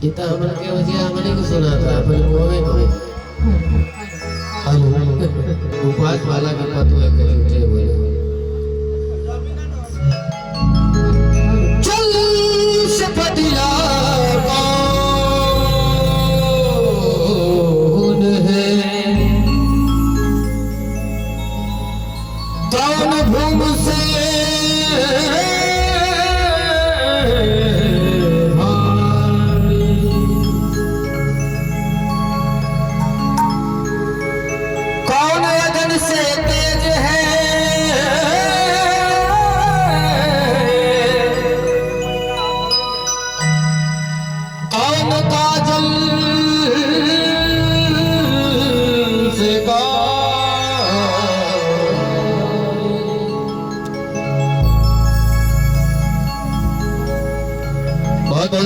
इतना हमन के वजह हमने को सुना था अपन मुंह में हेलो उपवास वाला के पतो है के झूठे बोले चल से पतिला कौन है कौन भूम से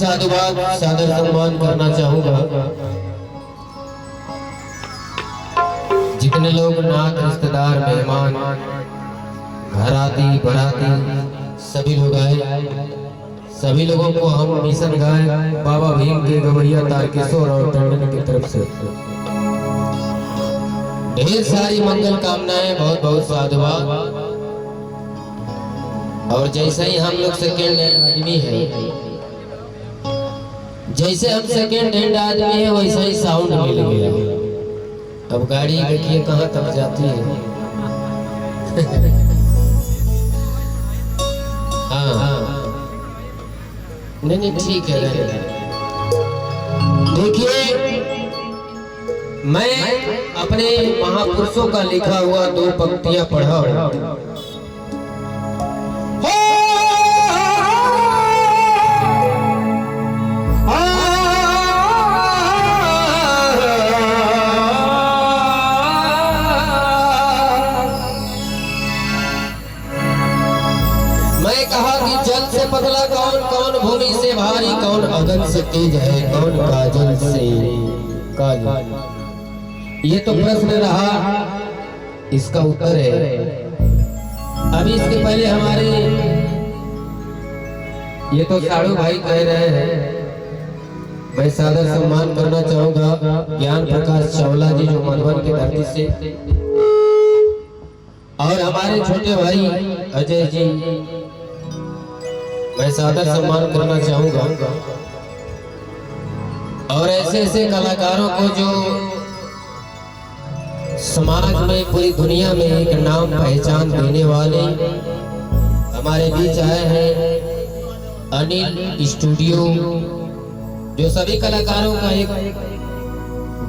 साधुवाद सादर सम्मान करना चाहूंगा। जितने लोग नात रिश्तेदार मेहमान घराती बराती सभी लोग आए, सभी लोगों को हम मिशन गाए बाबा भीम के गवैया तारकेश्वर और टंडन की तरफ से ढेर सारी मंगल कामनाएं, बहुत बहुत साधुवाद। और जैसे ही हम लोग सेकेंड हैंड आदमी है, जैसे हम सेकेंड हैंड आदमी है वैसा ही साउंड मिल गया। अब गाड़ी देखिए कहाँ तक जाती है। हाँ नहीं ठीक है। देखिए मैं अपने महापुरुषों का लिखा हुआ 2 पंक्तियां पढ़ा हूं। पतला कौन कौन भूमि से भारी, कौन अगन से तेज है, कौन काजल से काजल। ये तो प्रश्न रहा, इसका उत्तर है। अभी इसके पहले हमारे ये तो साड़ू भाई कह रहे हैं, मैं सादर सम्मान करना चाहूंगा ज्ञान प्रकाश चावला जी जो मधुबन की धरती से, और हमारे छोटे भाई अजय जी मैं सादर सम्मान करना चाहूंगा। और ऐसे ऐसे कलाकारों को जो समाज में पूरी दुनिया में एक नाम पहचान देने वाले हमारे बीच आए हैं। अनिल स्टूडियो जो सभी कलाकारों का एक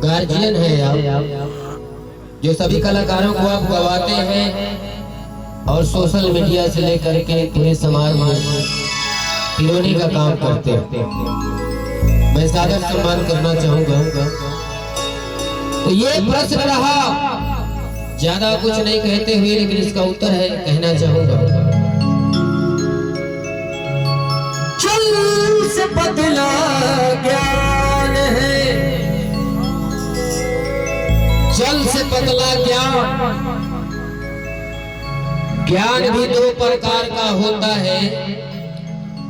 गार्जियन है, आप जो सभी कलाकारों को आप गवाते हैं और सोशल मीडिया से लेकर के पूरे समाज में खिलौने का काम करते हैं। मैं सादर सम्मान करना चाहूंगा। तो ये प्रश्न रहा, ज्यादा कुछ नहीं कहते हुए लेकिन इसका उत्तर है कहना चाहूंगा। चल से बदला ज्ञान है, जल से बदला ज्ञान। ज्ञान भी 2 प्रकार का होता है,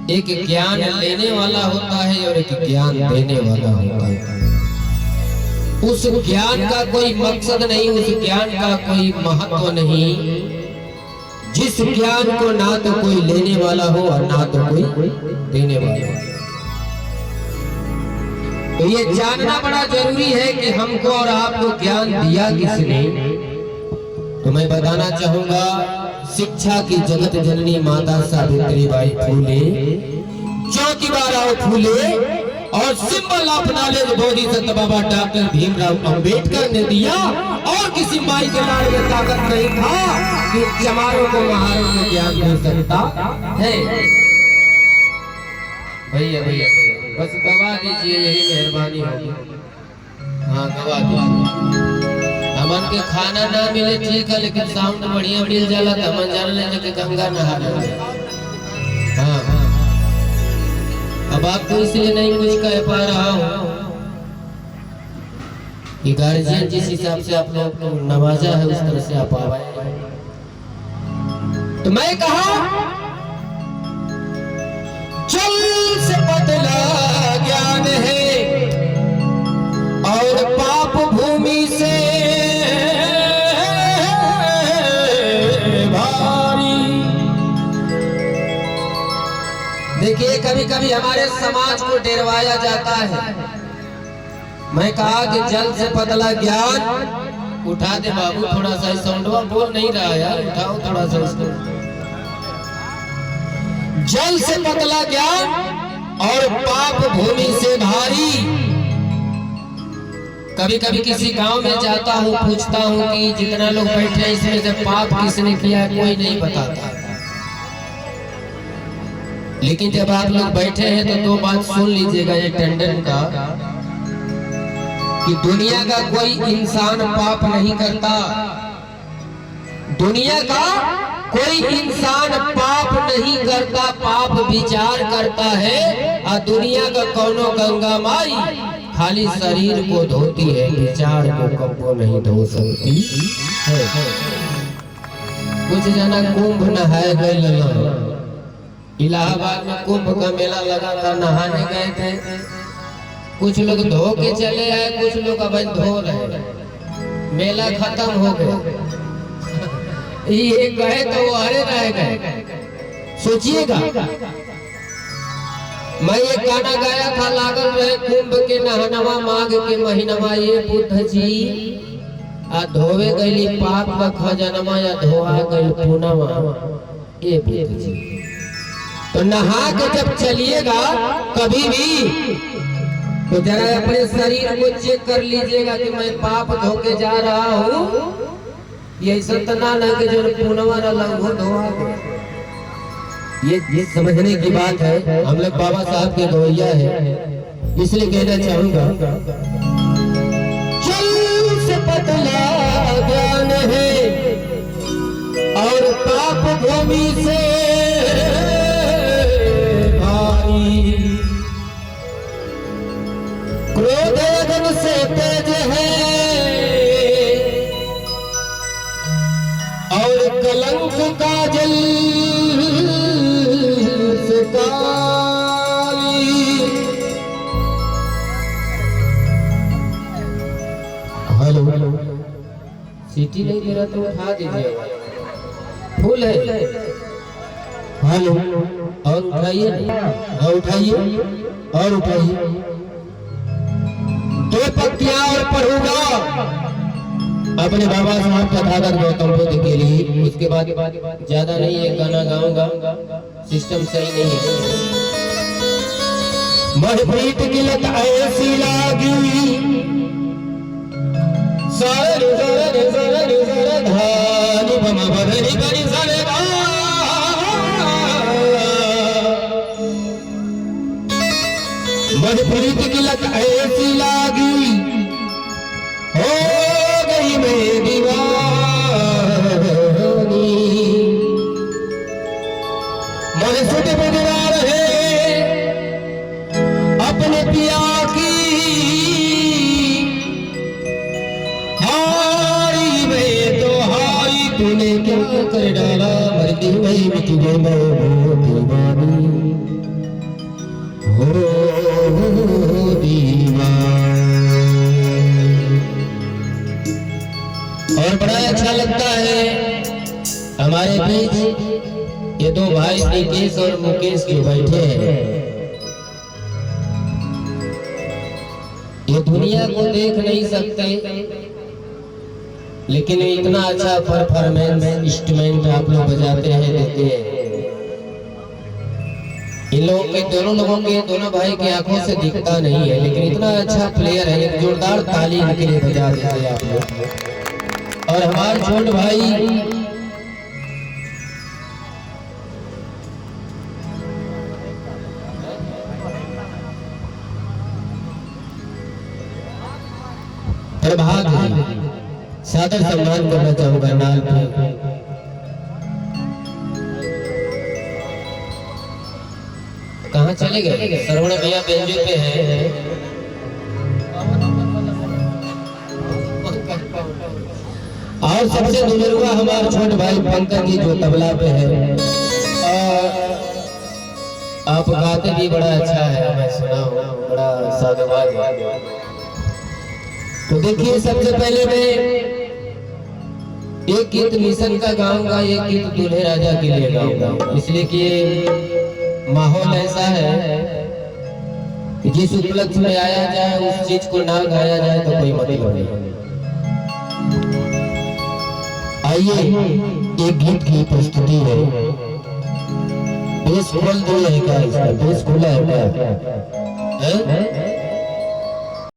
एक ज्ञान लेने वाला होता है और एक ज्ञान देने वाला होता है। उस ज्ञान का कोई मकसद नहीं, उस ज्ञान का कोई महत्व नहीं, जिस ज्ञान को ना तो कोई लेने वाला हो और ना तो कोई देने वाला हो। तो ये जानना बड़ा जरूरी है कि हमको और आपको ज्ञान दिया किसने। तो मैं बताना चाहूंगा, शिक्षा की जगत जननी माता सावित्री बाई फूले, ज्योतिबाराव फूले, और symbol of knowledge Bodhisattva Baba doctor Bhimrao Ambedkar ने दिया। और किसी माई के लाड़ में ताकत नहीं था कि चमारों को महारों को ज्ञान दे सकता है। भैया भैया बस गवा दीजिए, यही मेहरबानी होगी। हाँ गवा दीजिए। हमन के खाना ना मिले ठीक है, लेकिन साउंड बढ़िया मिल जाला तो हमन जान लेने के गंगा नहा ले। हाँ अब आपको इसलिए नहीं कुछ कह पा रहा हूँ कि गार्जियन जिस हिसाब से आप लोग को नवाजा है उस तरह से आप आवाए। तो मैं कहा चल से देखिए कभी कभी हमारे समाज को डरवाया जाता है। मैं कहा कि जल से पतला ज्ञान उठा दे बाबू, थोड़ा सा साउंडवा बोल नहीं रहा यार, उठाओ थोड़ा सा इसको। जल से पतला ज्ञान और पाप भूमि से भारी। कभी कभी किसी गांव में जाता हूँ, पूछता हूँ कि जितना लोग बैठे हैं इसमें से पाप किसने किया, कोई नहीं बताता। लेकिन जब आप लोग बैठे हैं तो दो बात सुन लीजिएगा ये टंडन का, कि दुनिया का कोई इंसान पाप नहीं करता। दुनिया का कोई इंसान पाप नहीं करता, पाप विचार करता है। और दुनिया का कौनो गंगा माई खाली शरीर को धोती है, विचार को कब्बो नहीं धो सकती है। कुछ जना कुंभ नहाए गए, इलाहाबाद में कुंभ का मेला लगा था, नहाने गए थे। कुछ लोग धो के चले आए, कुछ लोग अब धो रहे। मेला खत्म हो गया, ये गए तो वो हरे रह गए। सोचिएगा, मैं ये गाना गाया था, लागल रहे कुंभ के नहनवा माघ के महीनवा, ये बुद्ध जी आ धोवे गईली पाप का खजनवा, या धोआ गई पुनवा, ये बुद्ध जी। तो नहा के जब चलिएगा कभी भी तो जरा अपने शरीर को चेक कर लीजिएगा कि मैं पाप धो के जा रहा हूँ, ये ऐसा तो ना कि जो पुनवा न लगभग धोआ। ये समझने की बात है। हम लोग बाबा साहब के गवैया है, इसलिए कहना चाहूंगा, जल से पतला ज्ञान है और पाप भूमि से भारी। क्रोध अग्नि से तेज है और कलंक का जल से काली। हेलो, सीटी नहीं दे रहा तो उठा दीजिए, फूल है। हेलो, और उठाइए, और उठाइए, और उठाइए। दो पत्तियां और पढ़ूंगा अपने बाबा साहब तथागत गौतम बुद्ध के लिए, उसके बाद ज्यादा नहीं है गाना गाऊंगा, सिस्टम सही नहीं है। महप्रीत की लत ऐसी लागी, सर सर सर सर धानी बमा बदनी बनी सर महप्रीत की लत ऐसी लागी, हो गई मैं दीवानी। मन सुध बुधवार है अपने पिया की, हारी मैं तो हारी, तूने क्या कर डाला, मरती मैं मिट गई मैं दीवानी हो और बड़ा अच्छा लगता है हमारे बीच ये दो भाई निकेश और मुकेश के बैठे हैं। ये दुनिया को देख नहीं सकते, लेकिन इतना अच्छा परफॉर्मेंस इंस्ट्रूमेंट आप लोग बजाते हैं, देते हैं। इन लोगों के, दोनों लोगों के, दोनों भाई की आंखों से दिखता नहीं है, लेकिन इतना अच्छा प्लेयर है। एक जोरदार ताली इनके लिए बजा देते हैं आप लोग। और हमारे छोटे भाई प्रभात सादर सम्मान करना चाहूंगा नाल पे। कहाँ चले गए? श्रवण भैया बेंजू पे हैं। और सबसे बुजुर्ग हमारे छोटे भाई पंकज जी जो तबला पे है, और आप गाते भी बड़ा अच्छा है, मैं सुना हूँ, बड़ा साधुवाद है। तो देखिए, सबसे पहले मैं एक गीत मिशन का गाऊंगा, एक गीत दूल्हे राजा के लिए गाऊंगा, इसलिए कि माहौल ऐसा है कि जिस उपलक्ष्य में आया जाए उस चीज को ना गाया जाए तो कोई मतलब नहीं। आइए एक गीत की प्रस्तुति है। बेस खोल दिया है क्या? इसका बेस खुला है क्या?